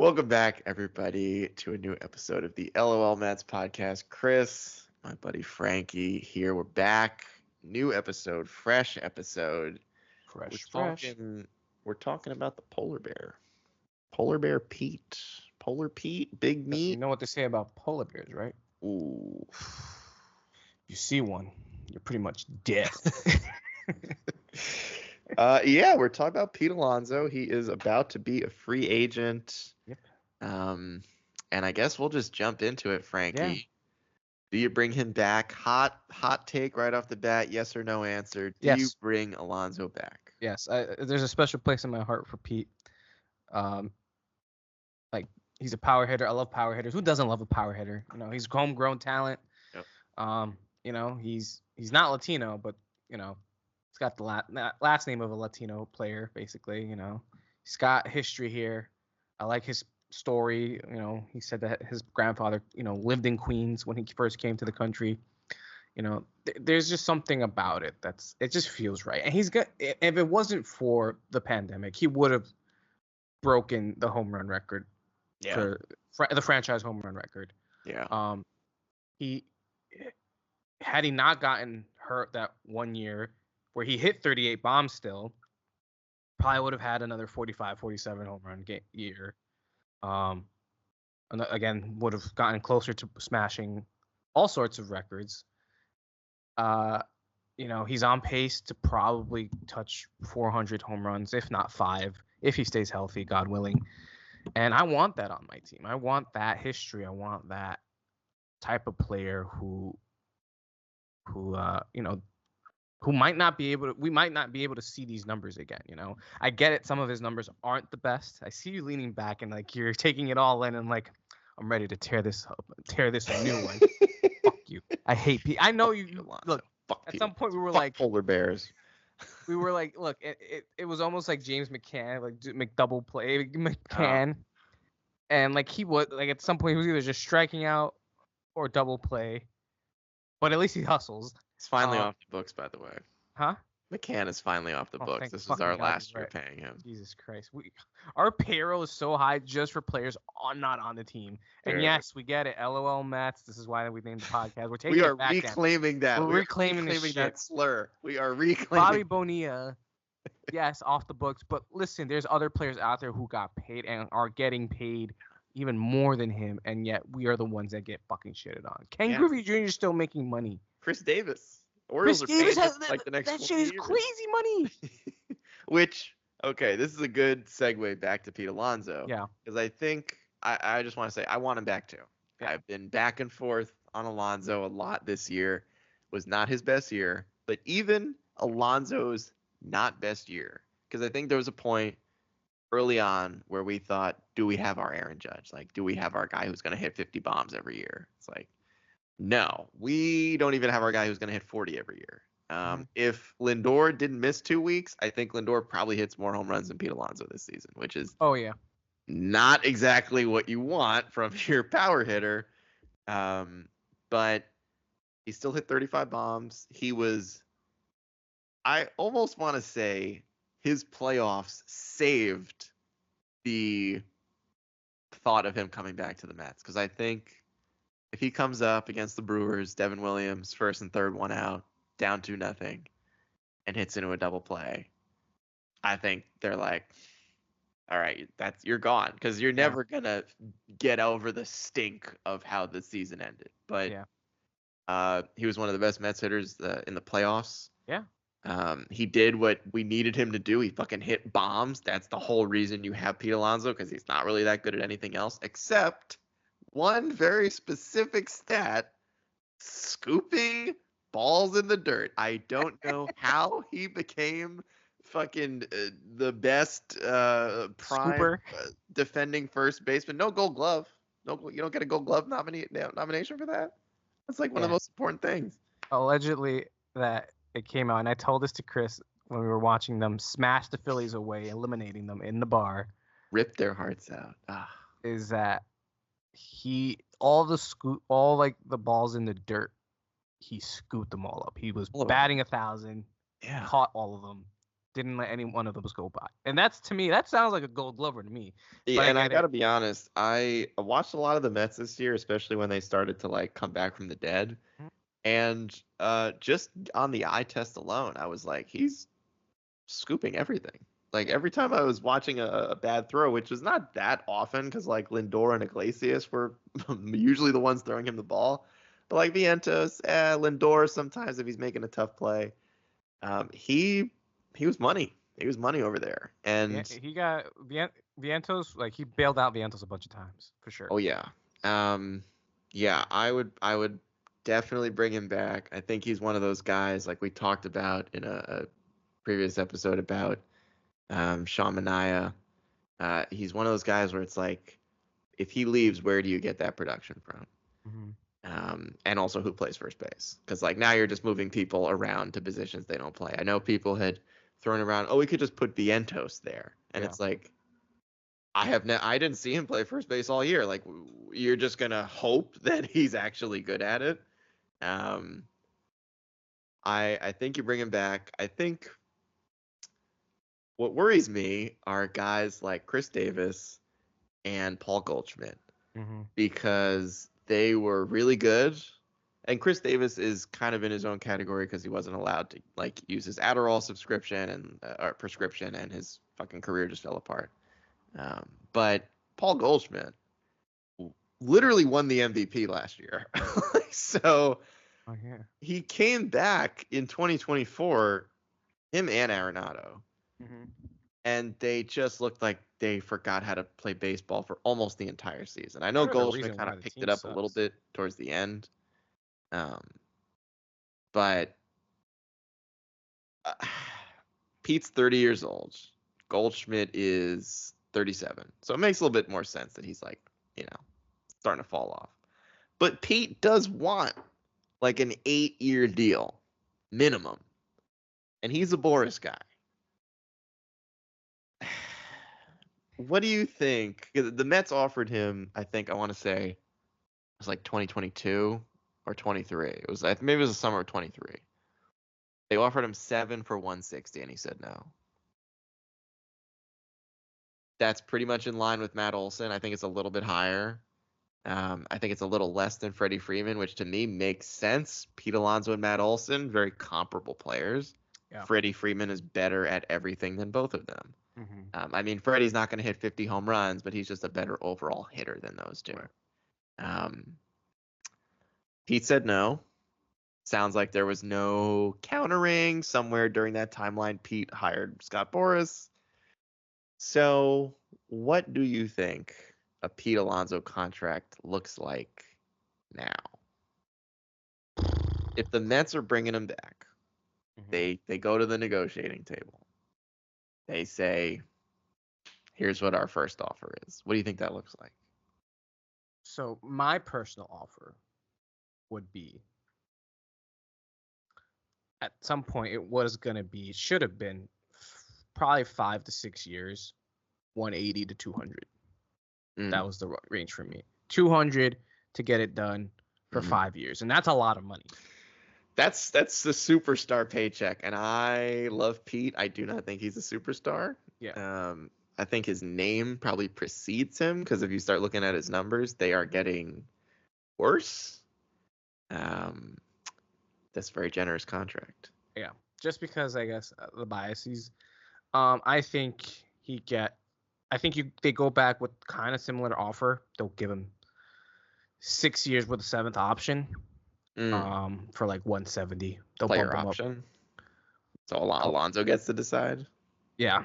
Welcome back, everybody, to a new episode of the LOL Mets podcast. Chris, my buddy Frankie here. We're back. New episode, fresh episode. Fresh. We're talking about the polar bear. Polar bear Pete. Polar Pete, big You meat. know what they say about polar bears, right? Ooh. You see one, you're pretty much dead. Yeah, we're talking about Pete Alonso. He is about to be a free agent. Yep. And I guess we'll just jump into it, Frankie. Yeah. Do you bring him back? Hot take right off the bat, yes or no answer. Do you Yes. bring Alonso back? Yes, there's a special place in my heart for Pete. Like he's a power hitter. I love power hitters. Who doesn't love a power hitter? You know, he's homegrown talent. Yep. You know, he's not Latino, but you know, he's got the last name of a Latino player, basically. You know, he's got history here. I like his story. You know, he said that his grandfather, you know, lived in Queens when he first came to the country. You know, there's just something about it it just feels right. And he's got, if it wasn't for the pandemic, he would have broken the home run record for the franchise home run record. Yeah. He had he not gotten hurt that 1 year where he hit 38 bombs still, probably would have had another 45, 47 home run year. And again, would have gotten closer to smashing all sorts of records. You know, he's on pace to probably touch 400 home runs, if not 5, if he stays healthy, God willing. And I want that on my team. I want that history. I want that type of player who you know, who might not be able to, we might not be able to see these numbers again. You know, I get it. Some of his numbers aren't the best. I see you leaning back and like you're taking it all in and like, I'm ready to tear this a new one. Fuck you. I hate Pete. I know you look. Fuck at people. some point we were Fuck like polar bears. We were like, look, it was almost like James McCann, like McDouble play McCann, and like he would like at some point he was either just striking out or double play, but at least he hustles. It's finally off the books, by the way. Huh? McCann is finally off the books. This is fucking our God, last you're year right. paying him. Jesus Christ. Our payroll is so high just for players not on the team. And Dude. yes, we get it. LOL Mets. This is why we named the podcast. We're taking We are it back reclaiming that. We're reclaiming this that shit. slur. We are reclaiming. Bobby Bonilla, yes, off the books. But listen, there's other players out there who got paid and are getting paid even more than him, and yet we are the ones that get fucking shitted on. Ken Griffey Jr. is still making money. Chris Davis. Orioles Chris Davis has like the next that shit is crazy money. Which, okay, this is a good segue back to Pete Alonso. Yeah. Because I think I just want to say I want him back too. Yeah. I've been back and forth on Alonso a lot this year. Was not his best year, but even Alonso's not best year, because I think there was a point early on where we thought, do we have our Aaron Judge? Like, do we have our guy who's going to hit 50 bombs every year? It's like, no, we don't even have our guy who's going to hit 40 every year. If Lindor didn't miss 2 weeks, I think Lindor probably hits more home runs than Pete Alonso this season, which is not exactly what you want from your power hitter. But he still hit 35 bombs. I almost want to say his playoffs saved the thought of him coming back to the Mets, because I think if he comes up against the Brewers, Devin Williams, first and third, 1 out, down 2-0, and hits into a double play, I think they're like, all right, you're gone, because you're never gonna get over the stink of how the season ended. But he was one of the best Mets hitters in the playoffs. Yeah. He did what we needed him to do. He fucking hit bombs. That's the whole reason you have Pete Alonso, because he's not really that good at anything else except one very specific stat: scooping balls in the dirt. I don't know how he became fucking the best prime defending first baseman. No Gold Glove. No, you don't get a Gold Glove nomination for that. That's like one of the most important things. Allegedly, that it came out, and I told this to Chris when we were watching them smash the Phillies away, eliminating them in the bar. Rip their hearts out. Is that all like the balls in the dirt, he scooped them all up. He was batting 1,000. Yeah. Caught all of them. didn't let any one of those go by. And that's, to me, that sounds like a Gold Glover to me. Yeah, But I and I get it. gotta be honest, I watched a lot of the Mets this year, especially when they started to like come back from the dead. And just on the eye test alone, I was like, he's scooping everything. Like every time I was watching a bad throw, which was not that often, because like Lindor and Iglesias were usually the ones throwing him the ball. But like Vientos, Lindor sometimes if he's making a tough play, he was money. He was money over there. Yeah, And he got Vientos, like he bailed out Vientos a bunch of times for sure. oh yeah, yeah, I would definitely bring him back. I think he's one of those guys like we talked about in a previous episode about Sean Manaea. He's one of those guys where it's like, if he leaves, where do you get that production from? Mm-hmm. And also who plays first base? Because like now you're just moving people around to positions they don't play. I know people had thrown around, oh, we could just put Vientos there, and Yeah. it's like, I didn't see him play first base all year. Like you're just gonna hope that he's actually good at it. Um, I think you bring him back. I think what worries me are guys like Chris Davis and Paul Goldschmidt Mm-hmm. because they were really good. And Chris Davis is kind of in his own category because he wasn't allowed to like use his Adderall subscription and or prescription, and his fucking career just fell apart. But Paul Goldschmidt literally won the MVP last year, so Oh yeah. he came back in 2024, him and Arenado, Mm-hmm. and they just looked like they forgot how to play baseball for almost the entire season. I know Part of the Goldschmidt reason kind why of the picked it team up a little sucks. bit towards the end, um, but uh, Pete's 30 years old. Goldschmidt is 37, so it makes a little bit more sense that he's like, starting to fall off. But Pete does want like an 8-year deal minimum, and he's a Boris guy. What do you think? 'Cause the Mets offered him, I think I want to say it was like 2022 or 23. It was maybe it was the summer of 23. They offered him 7 for 160, and he said no. That's pretty much in line with Matt Olson. I think it's a little bit higher. I think it's a little less than Freddie Freeman, which to me makes sense. Pete Alonso and Matt Olson, very comparable players. Yeah. Freddie Freeman is better at everything than both of them. Mm-hmm. I mean, Freddie's not going to hit 50 home runs, but he's just a better overall hitter than those two. Right. Pete said no. Sounds like there was no countering. Somewhere during that timeline, Pete hired Scott Boras. So, what do you think a Pete Alonso contract looks like now? If the Mets are bringing him back, Mm-hmm. they go to the negotiating table. They say, "Here's what our first offer is." What do you think that looks like? So my personal offer would be, at some point it was gonna be, should have been probably 5 to 6 years, 180 to 200. That Mm, was the range for me. 200 to get it done for mhm. 5 years, and that's a lot of money. That's the superstar paycheck, and I love Pete. I do not think he's a superstar. Yeah. I think his name probably precedes him because if you start looking at his numbers, they are getting worse. Um, that's a very generous contract. Yeah. Just because I guess the biases. I think he get. I think they go back with kind of similar offer. They'll give him 6 years with a seventh option. Mm, For like 170. They'll bump player him up. option. So Oh, Alonso gets to decide. yeah.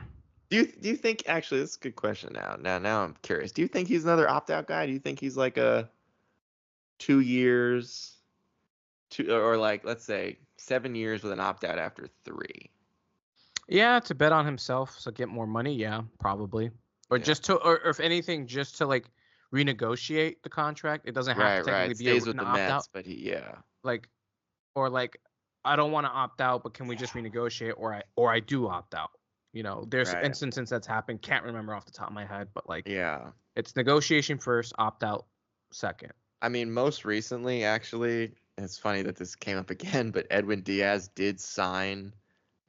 Do you think actually this is a good question now. Now I'm curious. Do you think he's another opt out guy? Do you think he's like a 2 years, or like let's say 7 years with an opt out after 3? Yeah, to bet on himself, so get more money. Yeah, probably. Or Yeah. just to, or if anything, just to like renegotiate the contract. It doesn't have to Right. technically be Stays with an the opt out. Mets, but yeah. Like, or like, I don't want to opt out, but can we just renegotiate? Or I do opt out. There's Right. instances that's happened. Can't remember off the top of my head, but like, Yeah. it's negotiation first, opt out second. I mean, most recently, actually, it's funny that this came up again, but Edwin Diaz did sign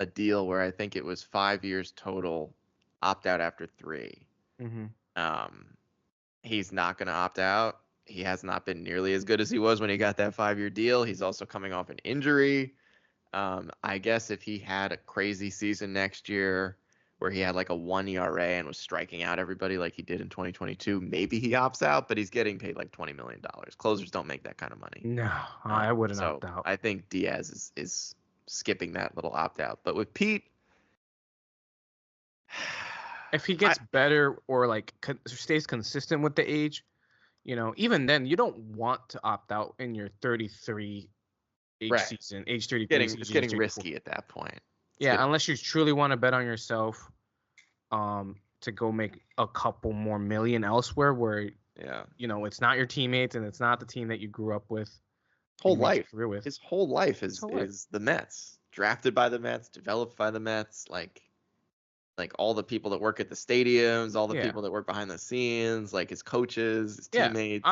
a deal where I think it was 5 years total, opt out after 3. Mm-hmm. Um, he's not going to opt out. He has not been nearly as good as he was when he got that 5-year deal. He's also coming off an injury. I guess if he had a crazy season next year where he had like a 1 ERA and was striking out everybody like he did in 2022, maybe he opts out, but he's getting paid like $20 million. Closers don't make that kind of money. No, I wouldn't So opt out. I think Diaz is skipping that little opt out. But with Pete, If he gets better or like stays consistent with the age, even then you don't want to opt out in your 33 age season, age 33 season. It's getting risky at that point. Unless you truly want to bet on yourself, to go make a couple more million elsewhere where it's not your teammates and it's not the team that you grew up with. His whole life is the Mets. Drafted by the Mets, developed by the Mets, like all the people that work at the stadiums, all the people that work behind the scenes, like his coaches, his teammates.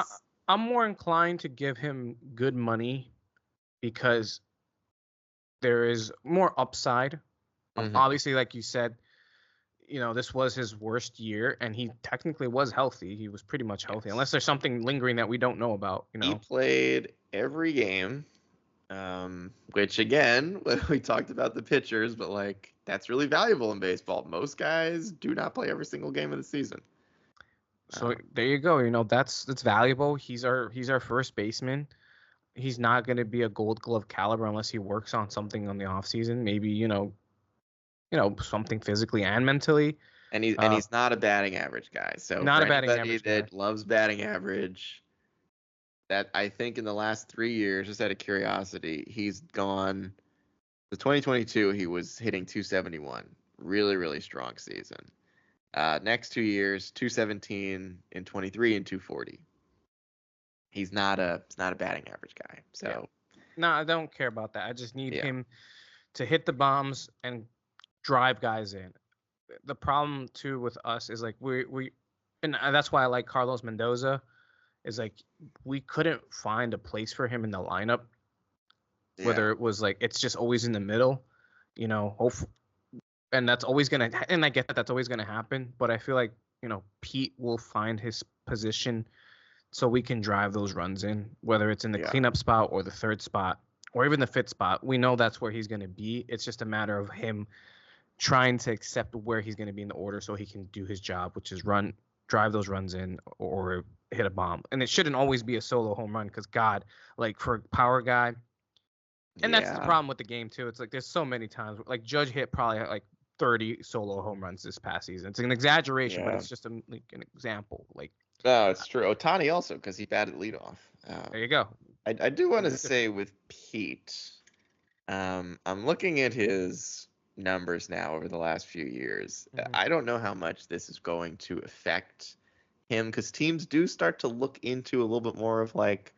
I'm more inclined to give him good money because there is more upside. Obviously, like you said, this was his worst year, and he technically was healthy. He was pretty much healthy, unless there's something lingering that we don't know about. He played every game, which again, we talked about the pitchers, but like that's really valuable in baseball. Most guys do not play every single game of the season. So there you go. That's valuable. He's our first baseman. He's not going to be a Gold Glove caliber unless he works on something on the off season. Maybe something physically and mentally. And he's not a batting average guy. So not for a batting anybody average that guy. loves batting average, that I think in the last 3 years, just out of curiosity, he's gone. The 2022 he was hitting 271, really really strong season. Next 2 years, 217 in 23 and 240. He's not a batting average guy. So no, I don't care about that. I just need him to hit the bombs and drive guys in. The problem too with us is like we and that's why I like Carlos Mendoza, is like we couldn't find a place for him in the lineup. Whether it was like it's just always in the middle, and that's always gonna, and I get that that's always gonna happen, but I feel like Pete will find his position so we can drive those runs in, whether it's in the cleanup spot or the third spot or even the fifth spot. We know that's where he's gonna be. It's just a matter of him trying to accept where he's going to be in the order so he can do his job, which is drive those runs in or hit a bomb. And it shouldn't always be a solo home run because, God, like for a power guy, and that's the problem with the game too. It's like there's so many times, like Judge hit probably like 30 solo home runs this past season. It's an exaggeration, but it's just an example. Like, no, it's true. Ohtani also, because he batted leadoff. There you go. I do want to say with Pete, I'm looking at his numbers now over the last few years. I don't know how much this is going to affect him because teams do start to look into a little bit more of like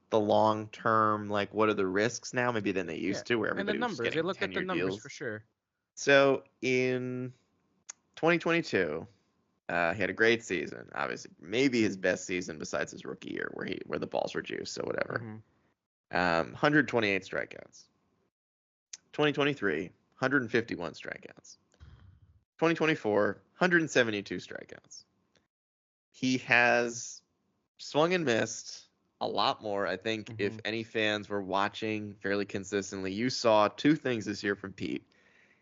the long term, like what are the risks now, maybe than they used to, where everybody and the was numbers. getting They look at the 10-year numbers deals. for sure. So in 2022, he had a great season. Obviously, maybe his best season besides his rookie year, where the balls were juiced, so whatever. 128 strikeouts. 2023. 151 strikeouts. 2024, 172 strikeouts. He has swung and missed a lot more. I think if any fans were watching fairly consistently, you saw two things this year from Pete.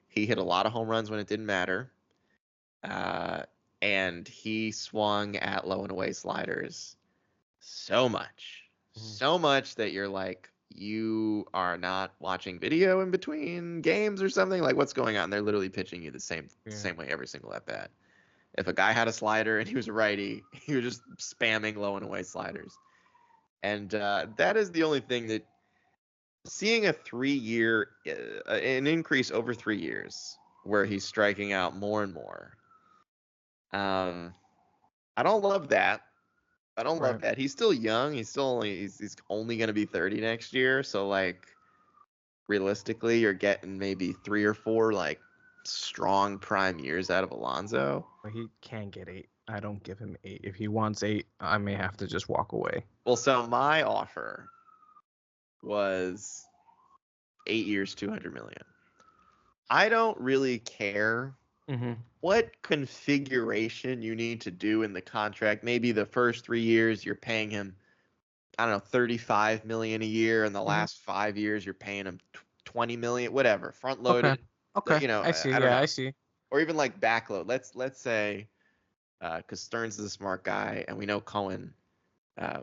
He hit a lot of home runs when it didn't matter. And he swung at low and away sliders so much that you're like, you are not watching video in between games or something. Like, what's going on? They're literally pitching you the same way every single at bat. If a guy had a slider and he was a righty, he was just spamming low and away sliders. And that is the only thing that seeing a 3-year, an increase over 3 years where he's striking out more and more. I don't love that. I don't love that. He's still young. He's only going to be 30 next year. So like realistically, you're getting maybe 3 or 4 like strong prime years out of Alonso. But he can get 8. I don't give him 8. If he wants 8, I may have to just walk away. Well, so my offer was 8 years, $200 million. I don't really care Mm-hmm. what configuration you need to do in the contract. Maybe the first 3 years you're paying him, I don't know, 35 million a year, and the Mm-hmm. last 5 years you're paying him 20 million, whatever, front Okay. loaded. Okay. You know, I see. I don't Yeah, I know, see. or even like backload. Let's say, because Stearns is a smart guy, and we know Cohen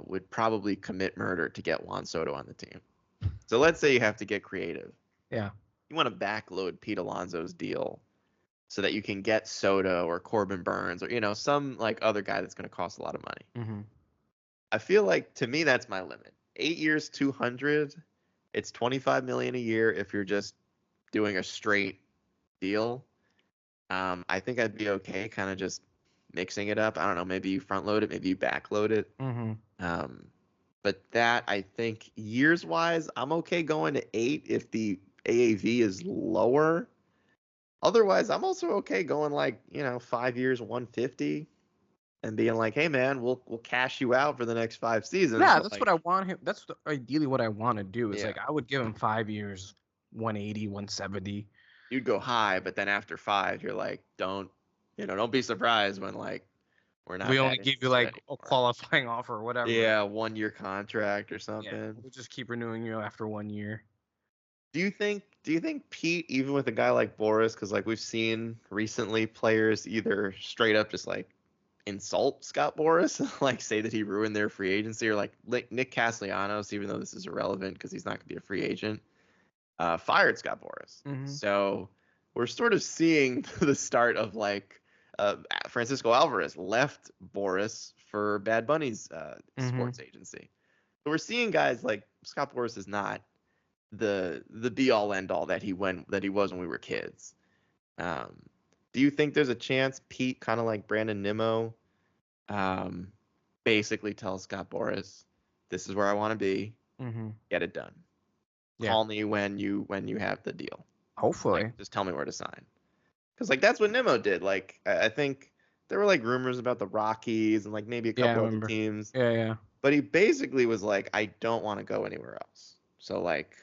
would probably commit murder to get Juan Soto on the team. So let's say you have to get creative. Yeah. You want to backload Pete Alonso's deal so that you can get Soto or Corbin Burns or some like other guy that's going to cost a lot of money. Mm-hmm. I feel like to me that's my limit. 8 years, 200. It's 25 million a year if you're just doing a straight deal. I think I'd be okay, kind of just mixing it up. I don't know, maybe you front load it, maybe you back load it. Mm-hmm. Um, but that I think years wise, I'm okay going to 8 if the AAV is lower. Otherwise, I'm also okay going like 5 years, 150, and being like, hey man, we'll cash you out for the next 5 seasons. Yeah, But that's like, what I want him. Ideally what I want to do is yeah, like I would give him 5 years, 180, 170. you'd go high, but then after 5, you're like, don't be surprised when like we're We not only that give you interested like a anymore. qualifying offer or whatever. Yeah, 1 year contract or Yeah, something. we'll just keep renewing you after 1 year. Do you think Pete, even with a guy like Boris, because like we've seen recently players either straight up just like insult Scott Boris, like say that he ruined their free agency, or like Nick Castellanos, even though this is irrelevant because he's not going to be a free agent, fired Scott Boris. Mm-hmm. So we're sort of seeing the start of like Francisco Alvarez left Boris for Bad Bunny's Mm-hmm. sports agency. So we're seeing guys like Scott Boris is not the be all end all that he was when we were kids. Um, do you think there's a chance Pete, kind of like Brandon Nimmo, um, basically tells Scott Boras, "This is where I want to be. Mm-hmm. Get it done. Yeah. Call me when you have the deal. Like, Hopefully. just tell me where to sign." Because like that's what Nimmo did. Like I think there were like rumors about the Rockies and like maybe a Yeah, I couple other remember. teams, Yeah, yeah. but he basically was like, "I don't want to go anywhere else." So like,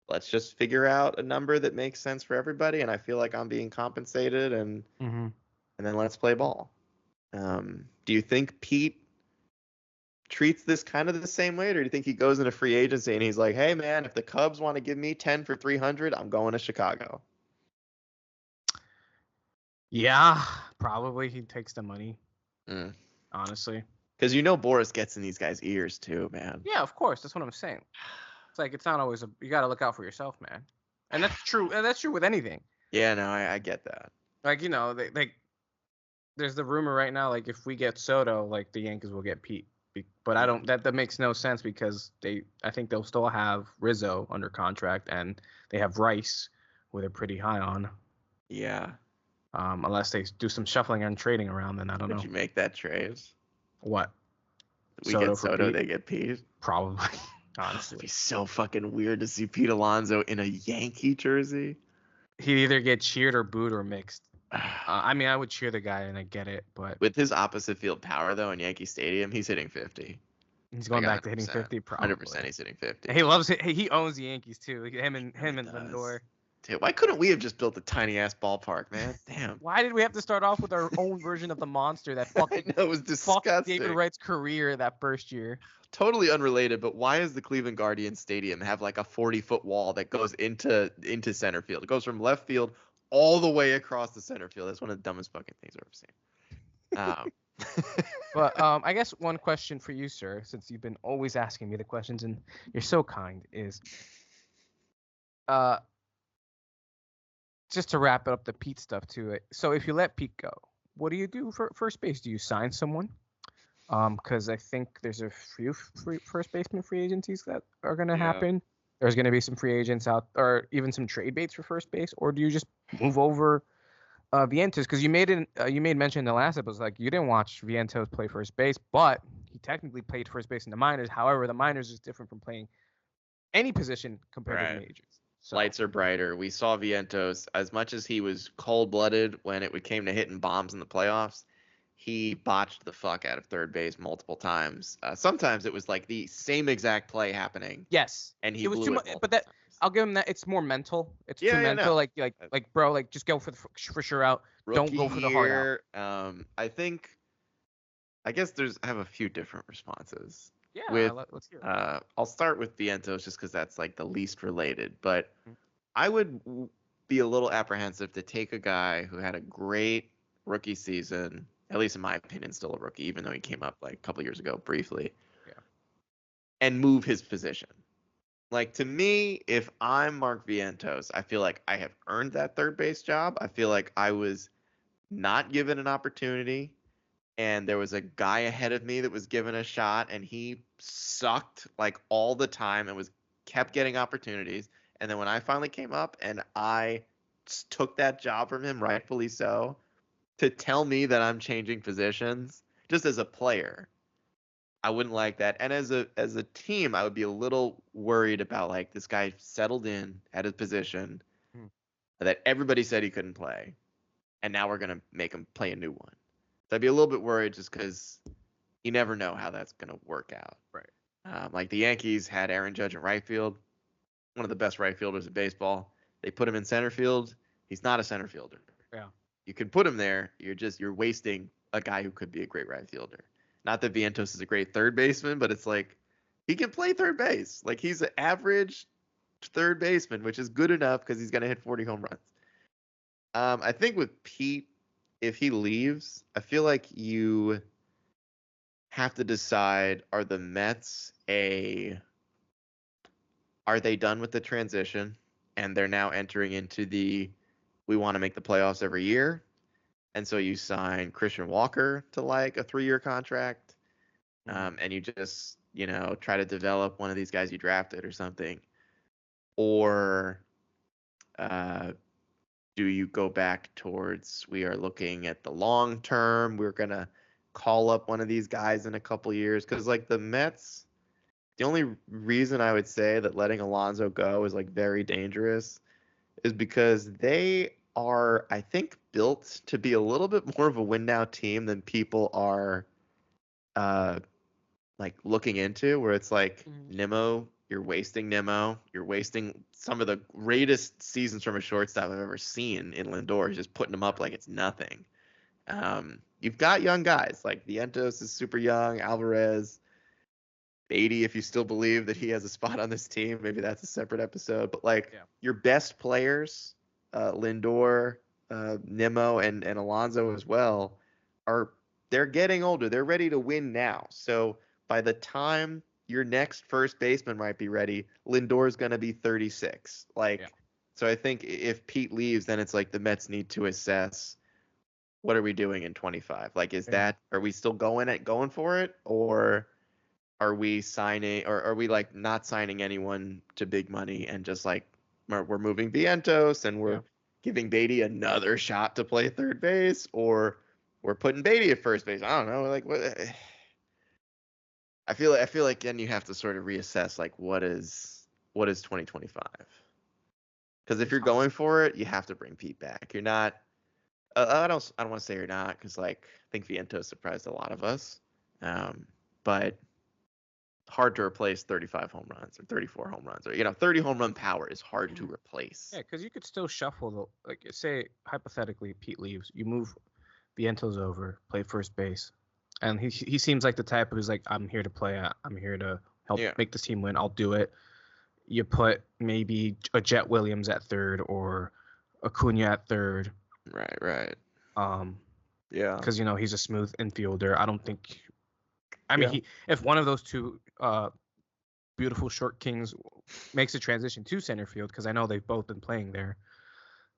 let's just figure out a number that makes sense for everybody, and I feel like I'm being compensated, and Mm-hmm. then let's play ball. Do you think Pete treats this kind of the same way, or do you think he goes into free agency and he's like, "Hey man, if the Cubs want to give me 10 for 300, I'm going to Chicago." Yeah, probably he takes the money. Mm. Honestly. Because Boris gets in these guys' ears too, man. Yeah, of course. That's what I'm saying. It's like it's not always you got to look out for yourself, man. And that's true. And that's true with anything. Yeah, no, I get that. Like there's the rumor right now, like if we get Soto, like the Yankees will get Pete. But I don't. That makes no sense because I think they'll still have Rizzo under contract and they have Rice, who they're pretty high on. Yeah. Unless they do some shuffling and trading around, then I don't know. Would you make that trade? What? We Soto get for Soto, Pete? they get Pete. Probably. It'd Honestly, be so fucking weird to see Pete Alonso in a Yankee jersey. he'd either get cheered or booed or mixed. I mean, I would cheer the guy and I get it, but With his opposite field power though in Yankee Stadium, he's hitting 50. he's going Like back to hitting 50 probably. 100% he's hitting 50. And he loves it. He owns the Yankees too. Him and Really Lindor. Dude, why couldn't we have just built a tiny ass ballpark, man? Damn. Why did we have to start off with our own version of the monster that I fucking know, it was fucked disgusting. David Wright's career that first year? Totally unrelated, but why does the Cleveland Guardians Stadium have like a 40-foot wall that goes into center field? It goes from left field all the way across the center field. That's one of the dumbest fucking things I've ever seen. But I guess one question for you, sir, since you've been always asking me the questions and you're so kind, is just to wrap up the Pete stuff to it. So if you let Pete go, what do you do for first base? Do you sign someone? Because I think there's a few first baseman free agencies that are going to happen. There's going to be some free agents out, or even some trade baits for first base. Or do you just move over Vientos? Because you made mention in the last episode, like you didn't watch Vientos play first base, but he technically played first base in the minors. However, the minors is different from playing any position compared to the majors. So. Lights are brighter. We saw Vientos, as much as he was cold-blooded when it came to hitting bombs in the playoffs, he botched the fuck out of third base multiple times. Sometimes it was like the same exact play happening. Yes, and he it was blew too it much. multiple But that times. I'll give him that. It's more mental. It's too Yeah, mental. no. Like bro, like just go for sure out. Don't Rookie go for the hard out. year. I guess I have a few different responses. Yeah, With let's hear it. I'll start with Vientos just because that's like the least related. But Mhm. I would be a little apprehensive to take a guy who had a great rookie season, at least in my opinion, still a rookie, even though he came up like a couple years ago briefly, Yeah. and move his position. Like to me, if I'm Mark Vientos, I feel like I have earned that third base job. I feel like I was not given an opportunity and there was a guy ahead of me that was given a shot and he sucked like all the time and was kept getting opportunities. And then when I finally came up and I took that job from him, rightfully so, to tell me that I'm changing positions just as a player, I wouldn't like that. And as a team, I would be a little worried about like this guy settled in at his position Hmm. that everybody said he couldn't play, and now we're gonna make him play a new one. So I'd be a little bit worried just because you never know how that's gonna work out. Right. Like the Yankees had Aaron Judge in right field, one of the best right fielders in baseball. They put him in center field. He's not a center fielder. Yeah. You can put him there. You're wasting a guy who could be a great right fielder. Not that Vientos is a great third baseman, but it's like he can play third base. Like he's an average third baseman, which is good enough because he's gonna hit 40 home runs. I think with Pete, if he leaves, I feel like you have to decide: are they done with the transition and they're now entering into we want to make the playoffs every year, and so you sign Christian Walker to like a 3-year contract, and you just try to develop one of these guys you drafted or something, or do you go back towards we are looking at the long term? We're gonna call up one of these guys in a couple years because like the Mets, the only reason I would say that letting Alonso go is like very dangerous is because they are, I think, built to be a little bit more of a win now team than people are uh like looking into, where it's like Mhm. Nimmo, you're wasting Nimmo, you're wasting some of the greatest seasons from a shortstop I've ever seen in Lindor. He's just putting them up like it's nothing. You've got young guys like Vientos is super young, Alvarez, Beatty, if you still believe that he has a spot on this team, maybe that's a separate episode. But like Yeah. your best players, Lindor, Nimmo, and Alonso as well, are they're getting older. They're ready to win now. So by the time your next first baseman might be ready, Lindor's gonna be 36. Yeah. So I think if Pete leaves, then it's like the Mets need to assess what are we doing in 25. Like, Yeah. are we still going for it, or are we signing, or are we like not signing anyone to big money and just like we're moving Vientos and Yeah. we're giving Beatty another shot to play third base, or we're putting Beatty at first base? I don't know. Like what? I feel like then you have to sort of reassess like what is 2025? Because if It's you're hard. going for it, you have to bring Pete back. You're not. I don't want to say you're not because like I think Vientos surprised a lot of us, but hard to replace 35 home runs or 34 home runs, or 30 home run power is hard to replace. Yeah, because you could still shuffle the like say hypothetically Pete leaves, you move Vientos over, play first base, and he seems like the type who's like I'm here to play, I'm here to help Yeah. make this team win, I'll do it. You put maybe a Jet Williams at third or Acuna at third, Right. um, Yeah. because he's a smooth infielder. I don't think. I mean, Yeah. if one of those two beautiful short kings makes a transition to center field, because I know they've both been playing there,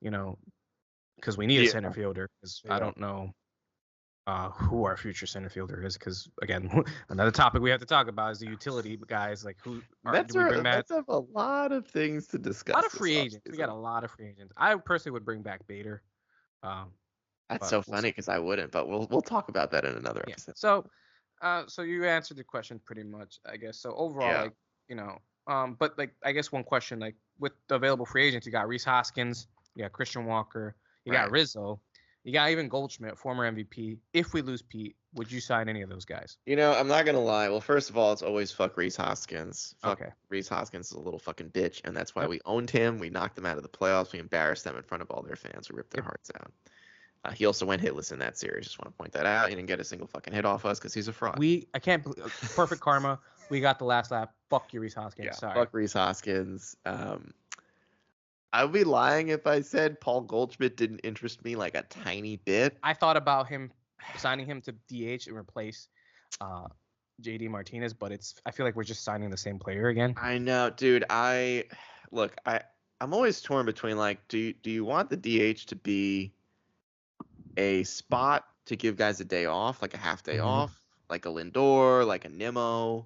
because we need a Yeah. center fielder. Because I Yeah. don't know who our future center fielder is. Because again, another topic we have to talk about is the utility guys. Like do we bring back Mets have a lot of things to a lot discuss of this free agents? We got offseason. a lot of free agents. I personally would bring back Bader, um, That's but so we'll funny see. because I wouldn't, but we'll talk about that in another Yeah. episode. So you answered the question pretty much, I guess. So overall, Yeah. like but like I guess one question, like with the available free agents, you got Reese Hoskins, you got Christian Walker, you got Right. Rizzo, you got even Goldschmidt, former MVP. If we lose Pete, Would you sign any of those guys? I'm not gonna lie. Well, first of all, it's always fuck Reese Hoskins. Fuck Okay. Reese Hoskins is a little fucking bitch, and that's why Yep. we owned him. We knocked them out of the playoffs. We embarrassed them in front of all their fans. We ripped their Yep. hearts out. He also went hitless in that series. Just want to point that out. He didn't get a single fucking hit off us because he's a fraud. I can't perfect karma. We got the last lap. Fuck you, Reese Hoskins. Yeah, Sorry. fuck Reese Hoskins. I would be lying if I said Paul Goldschmidt didn't interest me like a tiny bit. I thought about signing him to DH and replace JD Martinez, but I feel like we're just signing the same player again. I know, dude. I'm always torn between like, do you want the DH to be a spot to give guys a day off, like a half day off, like a Lindor, like a Nimmo,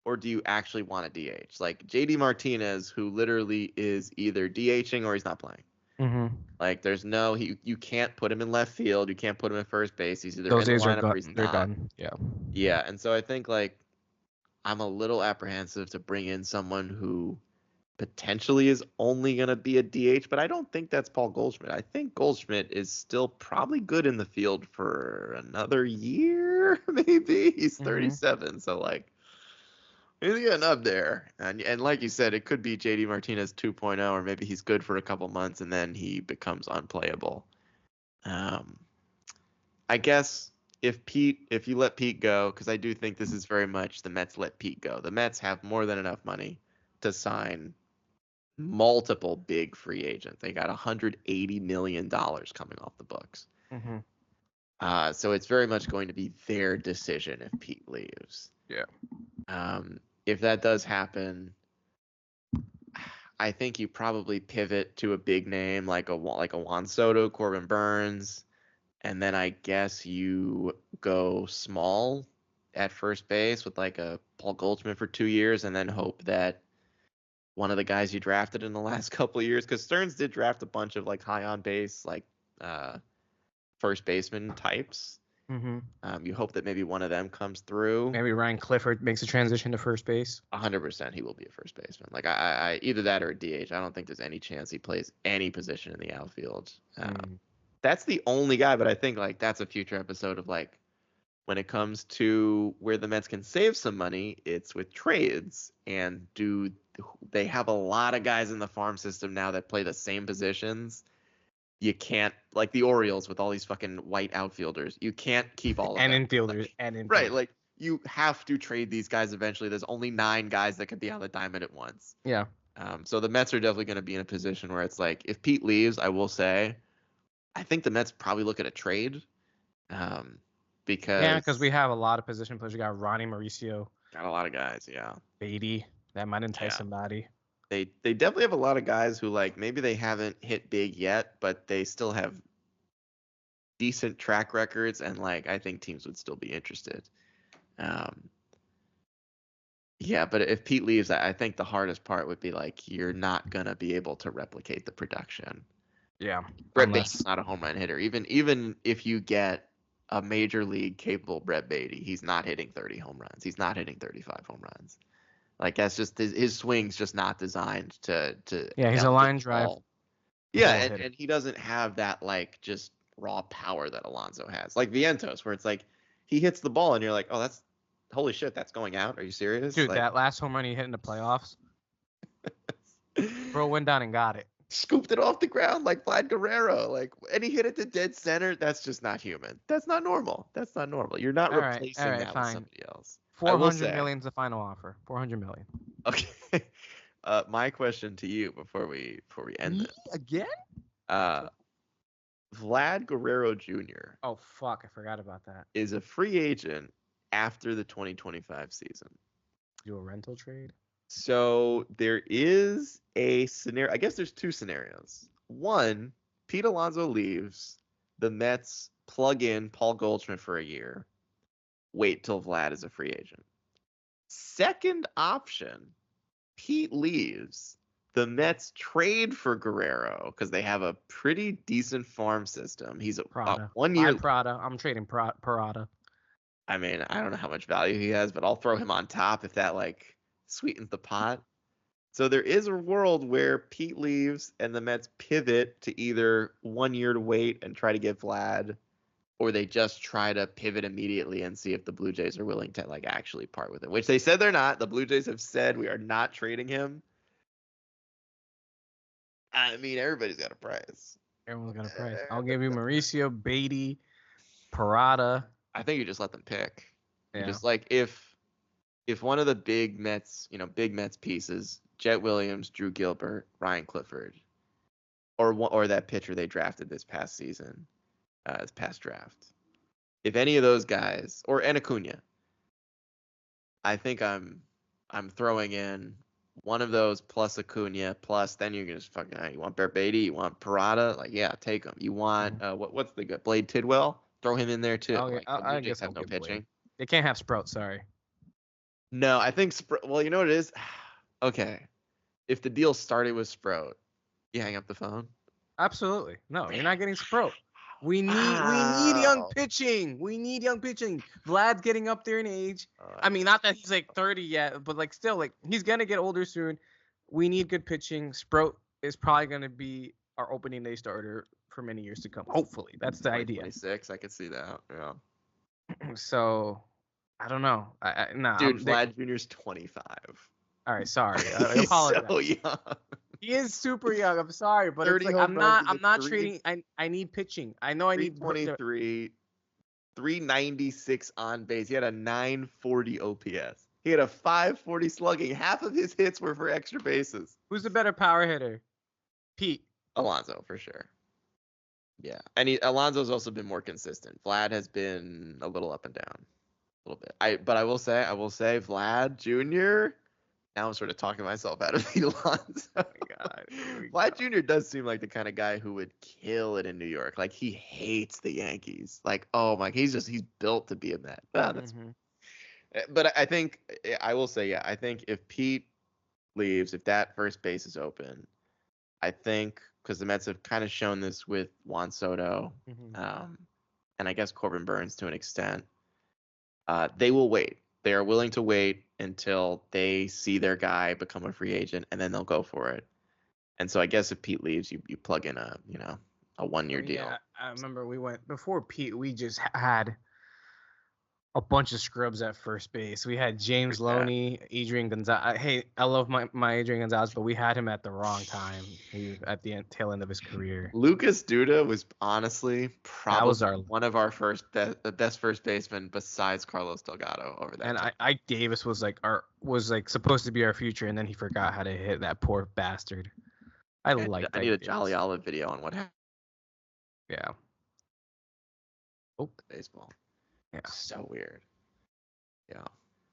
or do you actually want a DH? Like JD Martinez, who literally is either DHing or he's not playing. Like there's you can't put him in left field, you can't put him in first base. He's either Those in the days are lineup gone. or he's They're not. done. Yeah. Yeah, and so I think like I'm a little apprehensive to bring in someone who potentially is only going to be a DH, but I don't think that's Paul Goldschmidt. I think Goldschmidt is still probably good in the field for another year, maybe. He's 37, so like he's getting up there. And like you said, it could be JD Martinez 2.0, or maybe he's good for a couple months and then he becomes unplayable. I guess if you let Pete go, because I do think this is very much the Mets let Pete go. The Mets have more than enough money to sign multiple big free agents. They got $180 million coming off the books. So it's very much going to be their decision if Pete leaves. Yeah. If that does happen, I think you probably pivot to a big name like a Juan Soto, Corbin Burns, and then I guess you go small at first base with like a Paul Goldschmidt for 2 years, and then hope that one of the guys you drafted in the last couple of years, because Stearns did draft a bunch of like high on base, like first baseman types. You hope that maybe one of them comes through. Maybe Ryan Clifford makes a transition to first base. 100% he will be a first baseman. Like I either that or a DH. I don't think there's any chance he plays any position in the outfield. That's the only guy, but I think like that's a future episode of like when it comes to where the Mets can save some money, it's with trades. And they have a lot of guys in the farm system now that play the same positions? You can't, like the Orioles with all these fucking white outfielders, you can't keep all of them. Infielders. Right, like you have to trade these guys eventually. There's only 9 guys that could be on the diamond at once. Yeah. So the Mets are definitely going to be in a position where it's like, if Pete leaves, I will say, I think the Mets probably look at a trade. Because we have a lot of position players. We got Ronnie Mauricio. Got a lot of guys, yeah. Beatty. That might entice somebody. They definitely have a lot of guys who like maybe they haven't hit big yet, but they still have decent track records, and like I think teams would still be interested. Yeah, but if Pete leaves, I think the hardest part would be like you're not gonna be able to replicate the production. Yeah. Brett Beatty's not a home run hitter. Even if you get a major league capable Brett Beatty, he's not hitting 30 home runs. He's not hitting 35 home runs. Like that's just his swing's just not designed to. Yeah, he's a line drive. Yeah, and he doesn't have that like just raw power that Alonso has. Like Vientos, where it's like he hits the ball and you're like, oh, that's holy shit, that's going out. Are you serious? Dude, like, that last home run he hit in the playoffs, bro went down and got it. Scooped it off the ground like Vlad Guerrero, like, and he hit it to dead center. That's just not human. That's not normal. That's not normal. You're not replacing that with somebody else. 400 million's the final offer. 400 million. Okay. My question to you before we end this again. Vlad Guerrero Jr. Oh fuck, I forgot about that. Is a free agent after the 2025 season. Do a rental trade? So there is a scenario. I guess there's 2 scenarios. One, Pete Alonso leaves. The Mets plug in Paul Goldschmidt for a year. Wait till Vlad is a free agent. Second option, Pete leaves. The Mets trade for Guerrero because they have a pretty decent farm system. He's a 1 year. Prada. I'm trading Parada. I mean, I don't know how much value he has, but I'll throw him on top if that like sweetens the pot. So there is a world where Pete leaves and the Mets pivot to either 1 year to wait and try to get Vlad, or they just try to pivot immediately and see if the Blue Jays are willing to like actually part with him, which they said they're not. The Blue Jays have said we are not trading him. I mean, everybody's got a price. Everyone's got a price. I'll give you Mauricio, Beatty, Parada. I think you just let them pick. You Yeah. just like if one of the big Mets, big Mets pieces, Jet Williams, Drew Gilbert, Ryan Clifford, or that pitcher they drafted this past season, this past draft. If any of those guys, or Acuna, I think I'm throwing in one of those plus Acuna plus then you're gonna just fucking you want Beatty, you want Parada, like yeah, take them. You want what's the good Blade Tidwell? Throw him in there too. Okay, Like the Blue I Jays guess have I'll no give pitching. Blade. They can't have Sprout. Sorry. No, I think well, you know what it is? Okay. If the deal started with Sprout, you hang up the phone. Absolutely. No, you're not getting Sprout. We need young Wow. pitching. We need young pitching. Vlad's getting up there in age. I mean, not that he's like 30 yet, but like still, like he's gonna get older soon. We need good pitching. Sprout is probably gonna be our opening day starter for many years to come. Hopefully, that's the idea. 26, I could see that. Yeah. So, I don't know. Nah, Dude, Vlad Jr.'s 25. All right, sorry. I He's apologize. so young. He is super young. I'm sorry, but it's like I'm not trading. I need pitching. I know I need 323, 396 on base. He had a 940 OPS. He had a 540 slugging. Half of his hits were for extra bases. Who's the better power hitter? Pete Alonso for sure. Yeah, and Alonso's also been more consistent. Vlad has been a little up and down, a little bit. But I will say, Vlad Jr. Now I'm sort of talking myself out of Pete Alonso. Oh my God. Vlad Jr. does seem like the kind of guy who would kill it in New York. Like he hates the Yankees. Like, oh my, he's built to be a Met. That's. But I think I will say, yeah, I think if Pete leaves, if that first base is open, I think because the Mets have kind of shown this with Juan Soto, and I guess Corbin Burns to an extent, they will wait. They are willing to wait until they see their guy become a free agent, and then they'll go for it. And so I guess if Pete leaves, you plug in a 1-year deal. Yeah, I remember we went before Pete. We just had a bunch of scrubs at first base. We had James Loney, Adrian Gonzalez. Hey, I love my Adrian Gonzalez, but we had him at the wrong time. He was at the tail end of his career. Lucas Duda was honestly probably one of our best first basemen besides Carlos Delgado over that. And time. Ike Davis was supposed to be our future, and then he forgot how to hit, that poor bastard. I need a Jolly Olive video on what happened. Yeah. Oh, baseball. Yeah. So weird. Yeah.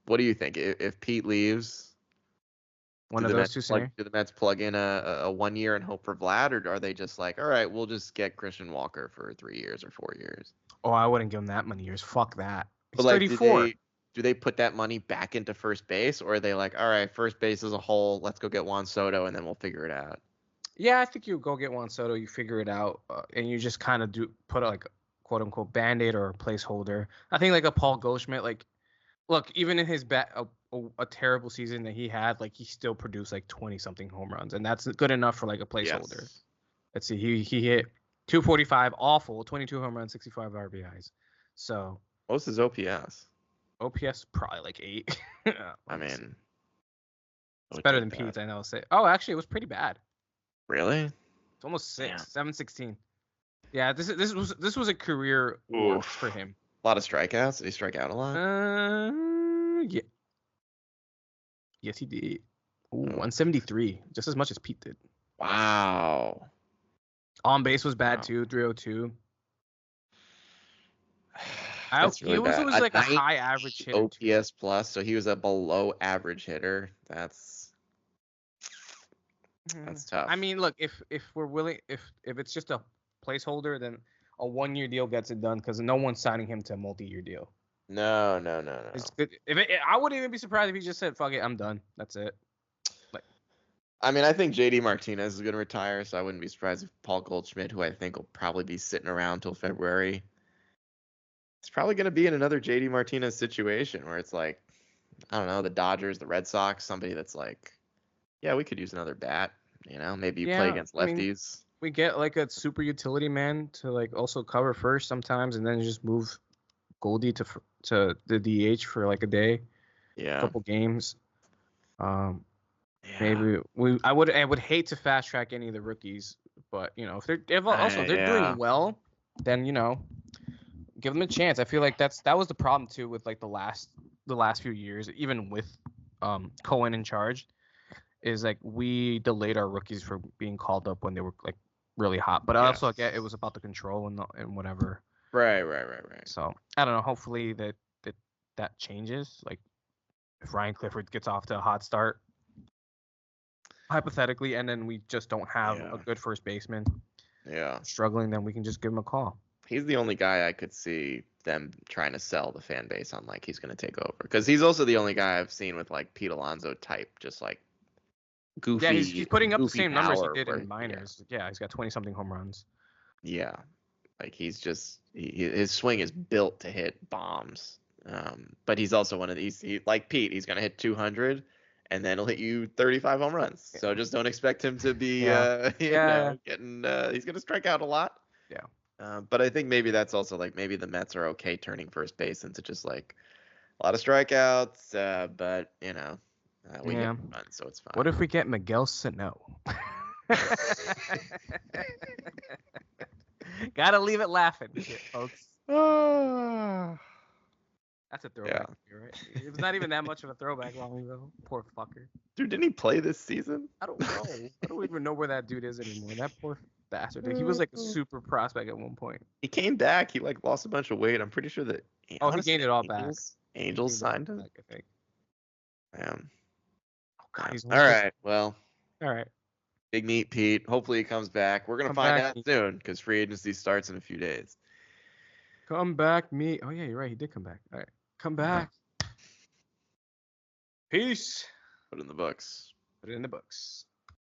What do you think? If Pete leaves, one of those two scenarios, do the Mets plug in a 1 year and hope for Vlad, or are they just like, all right, we'll just get Christian Walker for 3 years or 4 years? Oh, I wouldn't give him that many years. Fuck that. He's but like, 34. Do they put that money back into first base, or are they like, all right, first base as a whole, let's go get Juan Soto and then we'll figure it out? Yeah, I think you go get Juan Soto, you figure it out, and you just kind of put like quote unquote band-aid or a placeholder. I think like a Paul Goldschmidt, like, look, even in his a terrible season that he had, like he still produced like 20 something home runs, and that's good enough for like a placeholder. Yes. Let's see, he hit 245, awful, 22 home runs, 65 RBIs. So what's his OPS? OPS probably like 8. I mean, it's better than Pete's, I know. Oh, actually, it was pretty bad. Really? It's almost 6, 716. Yeah, this was a career worst for him. A lot of strikeouts. Did he strike out a lot? Yeah. Yes, he did. 173, just as much as Pete did. Wow. On base was bad too, 302. He was like a high average hitter. OPS plus, so he was a below average hitter. That's tough. I mean, look, if we're willing, if it's just a placeholder, then a 1-year deal gets it done because no one's signing him to a multi-year deal. No. It's good. I wouldn't even be surprised if he just said, "Fuck it, I'm done. That's it." Like, I mean, I think JD Martinez is going to retire, so I wouldn't be surprised if Paul Goldschmidt, who I think will probably be sitting around till February, it's probably going to be in another JD Martinez situation where it's like, I don't know, the Dodgers, the Red Sox, somebody that's like, yeah, we could use another bat. Maybe you play against lefties. we get like a super utility man to like also cover first sometimes, and then just move Goldie to the DH for like a day, Yeah. couple games. Yeah. Maybe I would hate to fast track any of the rookies, but if they're doing well, then give them a chance. I feel like that was the problem too with like the last few years, even with Cohen in charge, is like we delayed our rookies from being called up when they were like really hot. But I also get it was about the control and whatever. Right. So I don't know. Hopefully that changes. Like if Ryan Clifford gets off to a hot start, hypothetically, and then we just don't have a good first baseman. Yeah. Struggling, then we can just give him a call. He's the only guy I could see them trying to sell the fan base on, like he's going to take over, because he's also the only guy I've seen with like Pete Alonso type, just like goofy. Yeah, he's putting up the same numbers he did where, in minors. Yeah, he's got 20-something home runs. Yeah, like he's just his swing is built to hit bombs. But he's also one of these, like Pete, he's going to hit 200 and then he'll hit you 35 home runs. Yeah. So just don't expect him to be, getting, he's going to strike out a lot. Yeah. But I think maybe that's also like maybe the Mets are okay turning first base into just like a lot of strikeouts. But we get runs, so it's fine. What if we get Miguel Sano? Gotta leave it laughing, folks. That's a throwback, right? It's not even that much of a throwback long ago. Poor fucker. Dude, didn't he play this season? I don't know. I don't even know where that dude is anymore. That poor bastard. He was like a super prospect at one point. He came back. He like lost a bunch of weight. I'm pretty sure that. He gained it all back. Angels signed him. Back, I think. Oh God. All right. Well. All right. Big Meat Pete. Hopefully he comes back. We're gonna find out soon because free agency starts in a few days. Come back, me. Oh yeah, you're right. He did come back. All right. Come back. Peace. Put it in the books. Put it in the books.